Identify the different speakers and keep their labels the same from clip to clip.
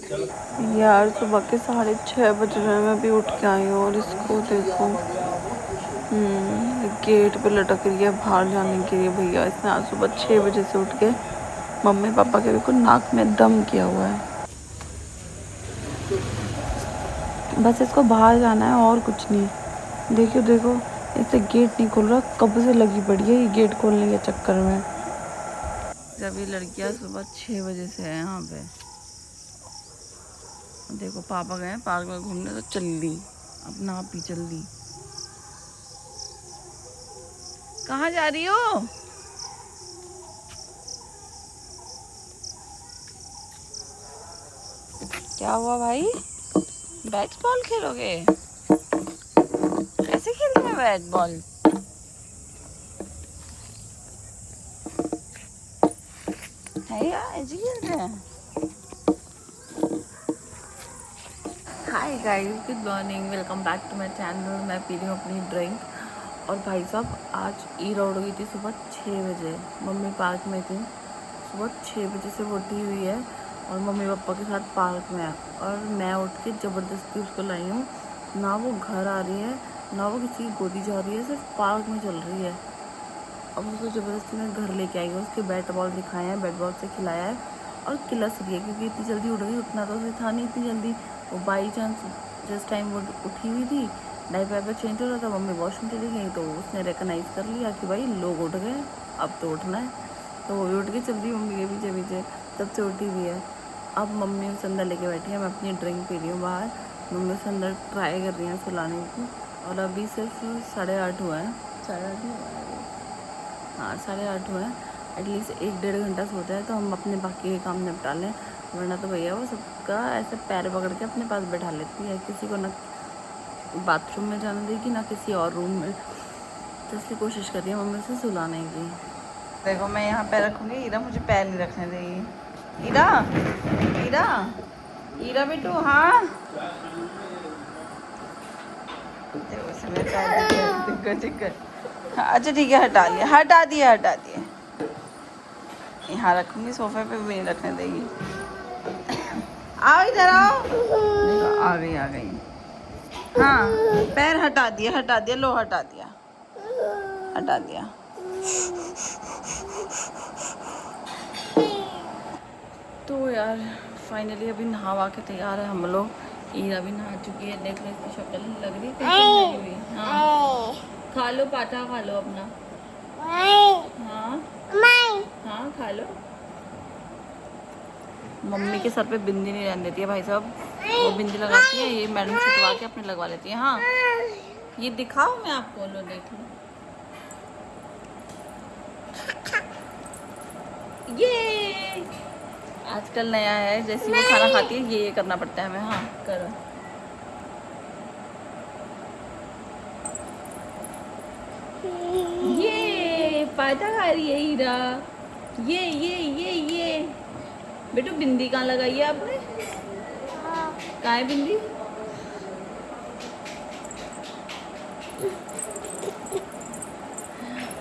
Speaker 1: यार सुबह के 6:30 बज रहे हैं, मैं भी उठ के आई हूँ और इसको देखो गेट पे लटक रही है बाहर जाने के लिए। भैया इसने आज सुबह 6 बजे से उठ के मम्मी पापा के देखो नाक में दम किया हुआ है। बस इसको बाहर जाना है और कुछ नहीं। देखो देखो इससे गेट नहीं खोल रहा, कब से लगी पड़ी है ये गेट खोलने के चक्कर में। जब ये लड़कियां सुबह 6 बजे से है यहाँ पे, देखो पापा गए पार्क में घूमने तो चल दी अपना आप ही चल दी। कहाँ जा रही हो? क्या हुआ भाई? बैट बॉल खेलोगे? कैसे खेलते हैं बैट बॉल? है यार ऐसे खेलते हैं। Hi guys, good morning, welcome back to my channel. मैं पी रही हूँ अपनी ड्रिंक। और भाई साहब आज ईरा उड़ गई थी सुबह 6 बजे। मम्मी पार्क में थी, सुबह 6 बजे से वो उठी हुई है और मम्मी पापा के साथ पार्क में है। और मैं उठ के ज़बरदस्ती उसको लाई हूँ। ना वो घर आ रही है ना वो किसी की गोदी जा रही है, सिर्फ पार्क में चल रही है। अब उसको ज़बरदस्ती मैं घर लेके आई हूँ। उसके बैट बॉल दिखाए हैं, बैट बॉल से खिलाया है और किलस रही है क्योंकि इतनी जल्दी उठ गई। उठना तो उसे था नहीं इतनी जल्दी। वो बाई चांस जिस टाइम वो उठी हुई थी डायपर चेंज हो रहा था, मम्मी वॉशरूम चली गई तो उसने रिकगनाइज़ कर लिया कि भाई लोग उठ गए अब तो उठना है। तो वो भी उठ के चल रही मम्मी के पीछे पीछे, तब से उठी हुई है। अब मम्मी उसे अंदर लेके बैठी है, मैं अपनी ड्रिंक पी रही हूँ बाहर। मम्मी उसे अंदर ट्राई कर रही हैं सुलाने की। और अभी सिर्फ 8:30 हुआ है, 8:30 हुआ है। हाँ 8:30 हुआ है। एटलीस्ट 1-1.5 घंटा सोता है तो हम अपने बाकी के काम निपटा लें, वरना तो भैया वो सबका ऐसे पैर पकड़ के अपने पास बैठा लेती है। किसी को ना बाथरूम में जाने देगी ना किसी और रूम में। तो इसलिए कोशिश कर रही है मम्मी से सुलाने की। देखो मैं यहाँ पैर रखूँगी, ईरा मुझे पैर नहीं रखने देगी। ईरा ईरा ईरा बेटू, हाँ देखो इसे मेरे पैर दिक्कत। अच्छा ठीक है, हटा लिया हटा दिया हटा दिया। यहाँ रखूँगी, सोफे पे भी नहीं रखने देगी। आओ इधर आओ, देखो आ गई। हाँ पैर हटा दिया लो हटा दिया। तो यार फाइनली अभी नहा के तैयार है हम लोग। ईरा भी नहा चुकी है, देख लो इसकी शक्ल लग रही है। हाँ खा लो पाता, खा लो अपना। हाँ हाँ खा लो। मम्मी के सर पे बिंदी नहीं रहने देती है भाई साहब, वो बिंदी लगाती है, ये मैडम छुटवा के अपने लगवा लेती है। हाँ ये दिखाओ मैं आपको, लो देख लो ये आजकल नया है, जैसे वो खाना खाती है ये करना पड़ता है हमें। हाँ करो। ये पाता खा रही है हीरा। ये बेटू बिंदी कहाँ लगाई है आपने? कहाँ है बिंदी?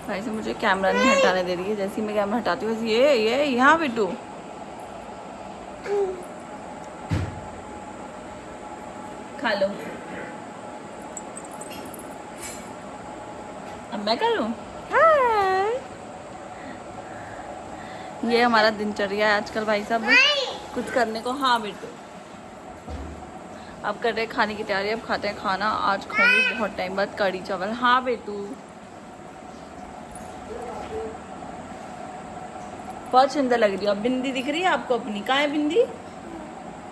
Speaker 1: भाई से मुझे कैमरा नहीं हटाने दे रही है, जैसे ही मैं कैमरा हटाती हूँ ये यहाँ बेटू। खा लो, अब मैं करूँ? ये हमारा दिनचर्या है आजकल भाई साहब, कुछ करने को। हाँ बेटू अब कर रहे हैं खाने की तैयारी, अब खाते हैं खाना। आज खाऊंगी बहुत टाइम बाद कढ़ी चावल। हाँ बेटू बहुत सुंदर लग रही है। अब बिंदी दिख रही है आपको अपनी? कहाँ है बिंदी?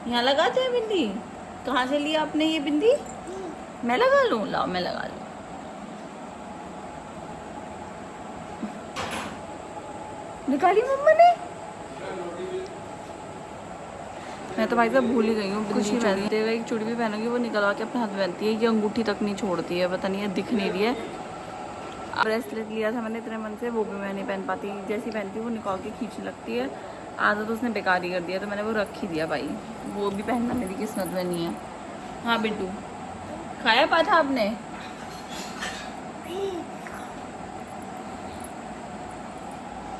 Speaker 1: यहाँ लगाते हैं बिंदी। कहाँ से लिया आपने ये बिंदी? मैं लगा लूँ? लाओ मैं लगा लूँ। निकाली मम्मा ने? मैं तो भाई साहब भूल ही गई हूँ। कुछ नहीं पहनते हुए एक चूड़ी भी पहनूंगी वो निकलवा के अपने हाथ में पहनती है, ये अंगूठी तक नहीं छोड़ती है, पता नहीं है दिख नहीं रही है। ब्रेसलेट लिया था मैंने इतने मन से, वो भी मैं नहीं पहन पाती, जैसी पहनती हूँ वो निकाल के खींचने लगती है। आधा तो उसने बेकार ही कर दिया, तो मैंने वो रख ही दिया भाई, वो भी पहनना मेरी किस्मत में नहीं है। हाँ बिट्टू खाया पाता आपने?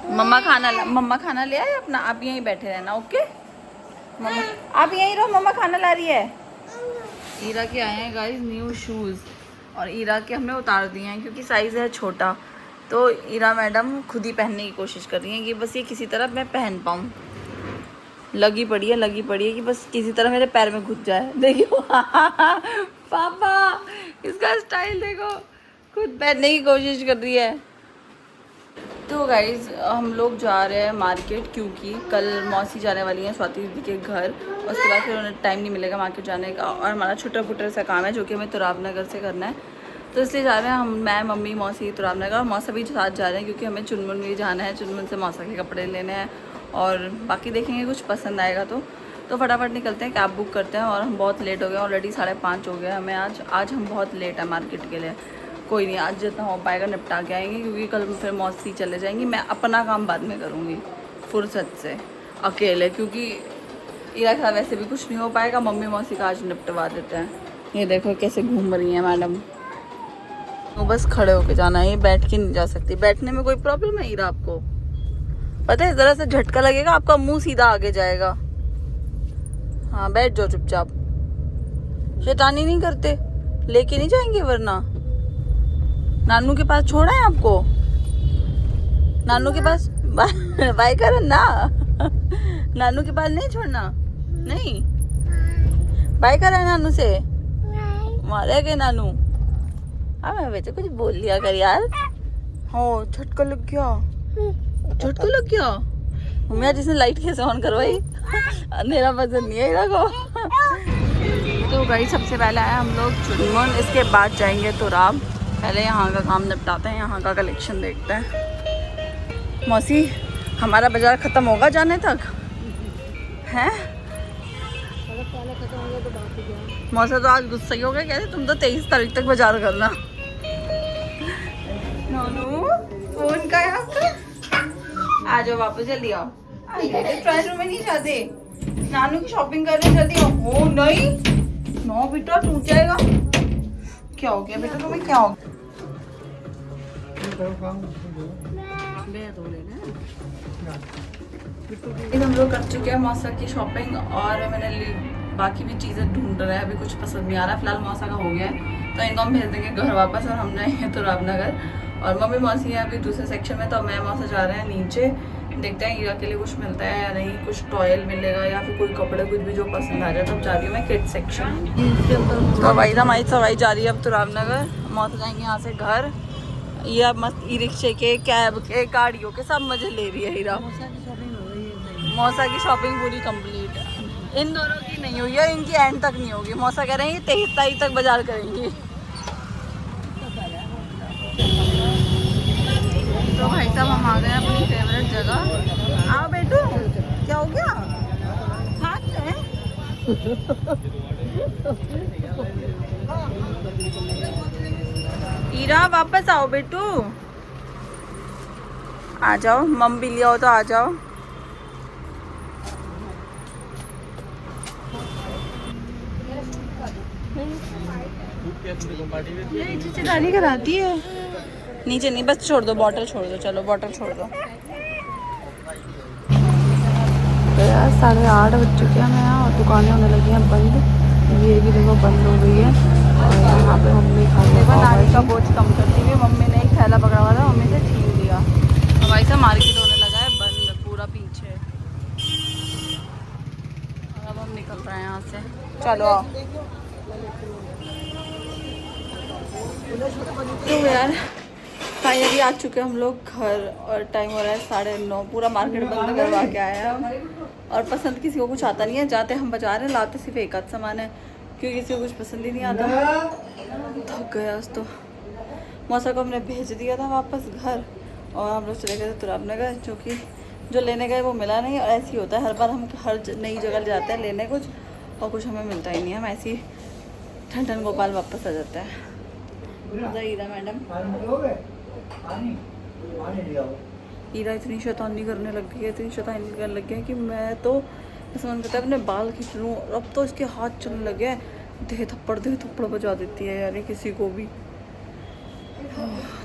Speaker 1: मम्मा खाना ले आए अपना, आप यहीं बैठे रहना। ओके मम्मा आप यहीं रहो, मम्मा खाना ला रही है। ईरा के आए हैं गाइस न्यू शूज़, और ईरा के हमने उतार दिए हैं क्योंकि साइज़ है छोटा। तो ईरा मैडम खुद ही पहनने की कोशिश कर रही हैं कि बस ये किसी तरह मैं पहन पाऊँ। लगी पड़ी है कि बस किसी तरह मेरे पैर में घुस जाए। देखियो पापा इसका स्टाइल देखो, खुद पहनने की कोशिश कर रही है। तो गाइज़ हम लोग जा रहे हैं मार्केट, क्योंकि कल मौसी जाने वाली हैं स्वाति दीदी के घर, उसके बाद फिर उन्हें टाइम नहीं मिलेगा मार्केट जाने का, और हमारा छोटा फुटा सा काम है जो कि हमें तुराब नगर से करना है। तो इसलिए जा रहे हैं हम, मैं मम्मी मौसी तुराब नगर, और मौसा भी साथ जा रहे हैं क्योंकि हमें चुनमुन भी जाना है, चुनमुन से मौसा के कपड़े लेने हैं, और बाकी देखेंगे कुछ पसंद आएगा तो फटाफट निकलते हैं, कैब बुक करते हैं। और हम बहुत लेट हो गए, ऑलरेडी 5:30 हो गया हमें आज हम बहुत लेट है मार्केट के लिए। कोई नहीं, आज जितना हो पाएगा निपटा के आएंगे, क्योंकि कल फिर मौसी चले जाएंगी। मैं अपना काम बाद में करूँगी फुर्सत से अकेले, क्योंकि इरा के साथ वैसे भी कुछ नहीं हो पाएगा। मम्मी मौसी का आज निपटवा देते हैं। ये देखो कैसे घूम रही हैं मैडम, तो बस खड़े होके जाना है, ये बैठ के नहीं जा सकती। बैठने में कोई प्रॉब्लम है ईरा आपको? पता है ज़रा सा झटका लगेगा आपका मुंह सीधा आगे जाएगा। हाँ बैठ जाओ चुपचाप, शैतानी नहीं करते, लेके नहीं जाएंगे वरना। नानू के पास छोड़ा है आपको? नानू के पास बाय कर ना नानू के पास नहीं छोड़ना, नहीं बाय करा है नानू से, मारे गए नानू। मैं बेटे कुछ बोल लिया कर यार। हो झटका लग गया, झटका लग गया। मम्मी आज इसने लाइट कैसे ऑन करवाई अंधेरा पसंद नहीं है इरा को। तो गाइस सबसे पहले आए हम लोग चुनमुन, इसके बाद जाएंगे तुराब। पहले यहाँ का काम निपटाते हैं, यहाँ का कलेक्शन देखते हैं। मौसी हमारा बाजार ख़त्म होगा जाने तक हैं? मौसा तो आज गुस्सा ही हो गया, कहते तुम तो 23 तारीख तक बाजार करना। नानू फोन का है आपका, आ जाओ वापस जल्दी आओ। ट्रायल रूम में नहीं जाते, नानू की शॉपिंग करने जल्दी आओ। हो नहीं नो बेटा टूट जाएगा। क्या हो गया बेटा तुम्हें, क्या हो गया? हम लोग कर चुके हैं मौसा की शॉपिंग, और मैंने बाकी भी चीज़ें ढूंढ रहे हैं, अभी कुछ पसंद नहीं आ रहा। फिलहाल मौसा का हो गया है तो इनको हम भेज देंगे घर वापस, और हमने है तुराब नगर, और मम्मी मौसी है अभी दूसरे सेक्शन में। तो मैं मौसा जा रहे हैं नीचे, देखते हैं ईरा के लिए कुछ मिलता है या नहीं, कुछ टॉयल मिलेगा या फिर कोई कपड़े कुछ भी जो पसंद आ जाए। तब जा रही हूँ मैं किड सेक्शन। तो भाई हमारी सवारी जा रही है अब तुराब नगर, मौसा जाएंगे यहाँ से घर। ईरा मस्त ई रिक्शे के, कैब के, गाड़ियों के सब मजे ले रही है हीरा। मौसा की शॉपिंग पूरी कंप्लीट है, इन दोनों की नहीं हुई है, इनकी एंड तक नहीं होगी। मौसा कह रहे हैं 23 तारीख तक बाजार करेंगी। तो भाई साहब हम आ गए अपनी फेवरेट जगह। आओ बेटू, क्या हो गया हाथ में? ईरा वापस आओ बेटू, आ जाओ, मम भी लिया हो तो आ जाओ। चिचिदारी कराती है। नीचे नहीं, बस छोड़ दो, बॉटल छोड़ दो, चलो बॉटल छोड़ दो। तो यार 8:30 बज चुके हैं यहाँ, और दुकानें होने लगी हैं बंद। ये भी देखो बंद हो गई है, और यहाँ पे मम्मी खा रही है। नानी का बोझ कम करती हुई मम्मी ने एक थैला पकड़ा हुआ था, मम्मी से छीन लिया। हमारी से मार्केट होने लगा है बंद पूरा पीछे। अब हम निकल रहे हैं यहाँ से, चलो आओ। तो यार फाइनली आ चुके हैं हम लोग घर, और टाइम हो रहा है 9:30। पूरा मार्केट बंद करवा के आए हैं हम, और पसंद किसी को कुछ आता नहीं है। जाते हम बाजार हैं, लाते सिर्फ एक आध सामान है, क्योंकि किसी को कुछ पसंद ही नहीं आता। थक गया आज तो। मौसा को हमने भेज दिया था वापस घर, और हम लोग चले गए थे तुराब नगर, क्योंकि जो लेने गए वो मिला नहीं। और ऐसे ही होता है, हर बार हम हर नई जगह जाते हैं लेने कुछ, और कुछ हमें मिलता ही नहीं है। हम ऐसे ही ठंडन गोपाल वापस आ जाता है। ईरा मैडम, ईरा इतनी शैतानी करने लग गई है, इतनी शैतानी करने लग गई है कि मैं तो ऐसा मन करता है अपने बाल खींच लूँ। अब तो इसके हाथ चलने लगे हैं, दे थप्पड़ बजा देती है यार किसी को भी।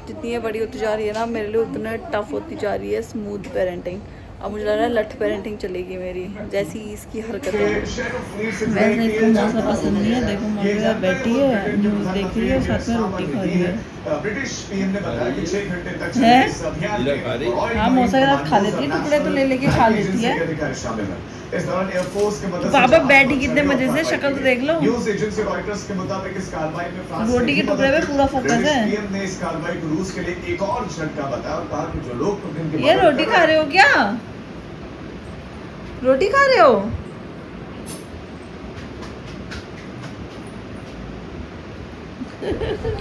Speaker 1: जितनी ये बड़ी होती जा रही है ना, मेरे लिए उतना टफ होती जा रही है स्मूथ पेरेंटिंग। अब मुझे लग रहा है लठ पेरेंटिंग चलेगी मेरी, जैसी इसकी हरकतें। वैसे इसको मौसा पसंद नहीं है। देखो मम्मी इधर बैठी है, न्यूज़ देख रही है, साथ में रोटी खा रही है।
Speaker 2: ब्रिटिश पीएम ने बताया कि 6 घंटे तक चले इस अभियान में
Speaker 1: हाँ मौसा के साथ खा लेती है, टुकड़े तो ले लेके खा लेती है।
Speaker 2: अधिकारी शामिल हैं। इस दौरान एयरफोर्स के मदद से
Speaker 1: पापा बैठी कितने मजे से, शक्ल तो देख लो।
Speaker 2: न्यूज एजेंसी रॉयटर्स के मुताबिक इस कार्रवाई में फ्रांस
Speaker 1: रोटी के टुकड़े में पूरा फोकस है।
Speaker 2: पीएम ने इस कार्रवाई को रूस के लिए एक और झटका बताया और कहा कि जो लोग
Speaker 1: ये रोटी खा रहे हो क्या? रोटी खा रहे हो?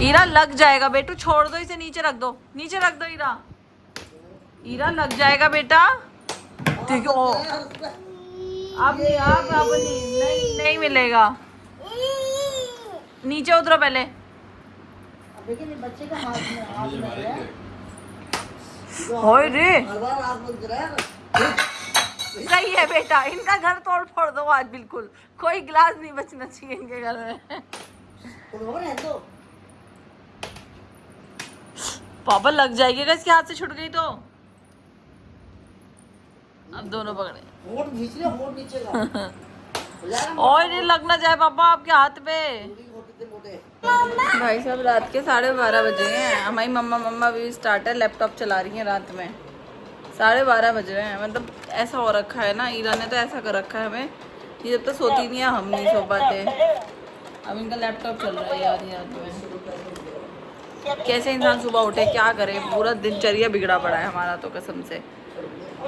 Speaker 1: ईरा लग जाएगा बेटू, छोड़ दो इसे, नीचे रख दो, नीचे रख दो ईरा। ईरा लग जाएगा बेटा। देखो अब नहीं, अब नहीं, नहीं मिलेगा। नीचे उतरो पहले। बच्चे का हाथ में सही है बेटा, इनका घर तोड़ फोड़ दो आज, बिल्कुल कोई गिलास नहीं बचना चाहिए इनके घर में। पापा लग जाएगी अगर इसके हाथ से छूट गई तो। अब दोनों पकड़े। होठ नीचे और ये लग ना जाए पापा आपके हाथ पे। भाई साहब रात के 12:30 बजे हैं। हमारी मम्मा भी स्टार्ट है, लैपटॉप चला रही हैं रात में। 12:30 बज रहे हैं, मतलब ऐसा हो रखा है ना, ईरा ने तो ऐसा कर रखा है हमें, ये जब तक सोती नहीं है हम नहीं सो पाते। अब इनका लैपटॉप चल रहा है याद में। कैसे इंसान सुबह उठे, क्या करे, पूरा दिनचर्या बिगड़ा पड़ा है हमारा तो कसम से।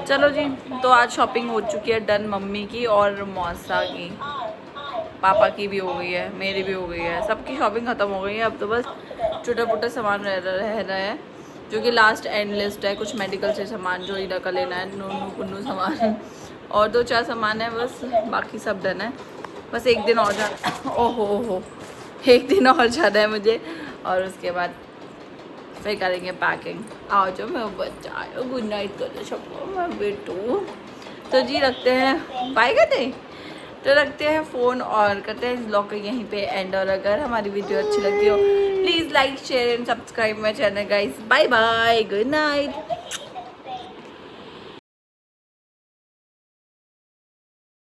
Speaker 1: चलो जी, तो आज शॉपिंग हो चुकी है डन, मम्मी की और मौसा की, पापा की भी हो गई है, मेरी भी हो गई है, सबकी शॉपिंग ख़त्म हो गई है। अब तो बस छोटा मोटा सामान रह रहा है जो कि लास्ट एंड लिस्ट है। कुछ मेडिकल से सामान जो ईरा का लेना है, नूनू पुन्नू सामान, और 2-4 सामान है बस, बाकी सब डन है। बस एक दिन और जाना, ओहो एक दिन और जाना है मुझे, और उसके बाद फिर करेंगे पैकिंग। आओ जो मैं बच्चा, गुड नाइट कर सबको मैं बेटू। तो जी रखते हैं, बाय करते तो रखते हैं फ़ोन और करते हैं इस ब्लॉग को यहीं पे एंड। और अगर हमारी वीडियो अच्छी लगती हो please like share and subscribe my channel guys. Bye bye, good night.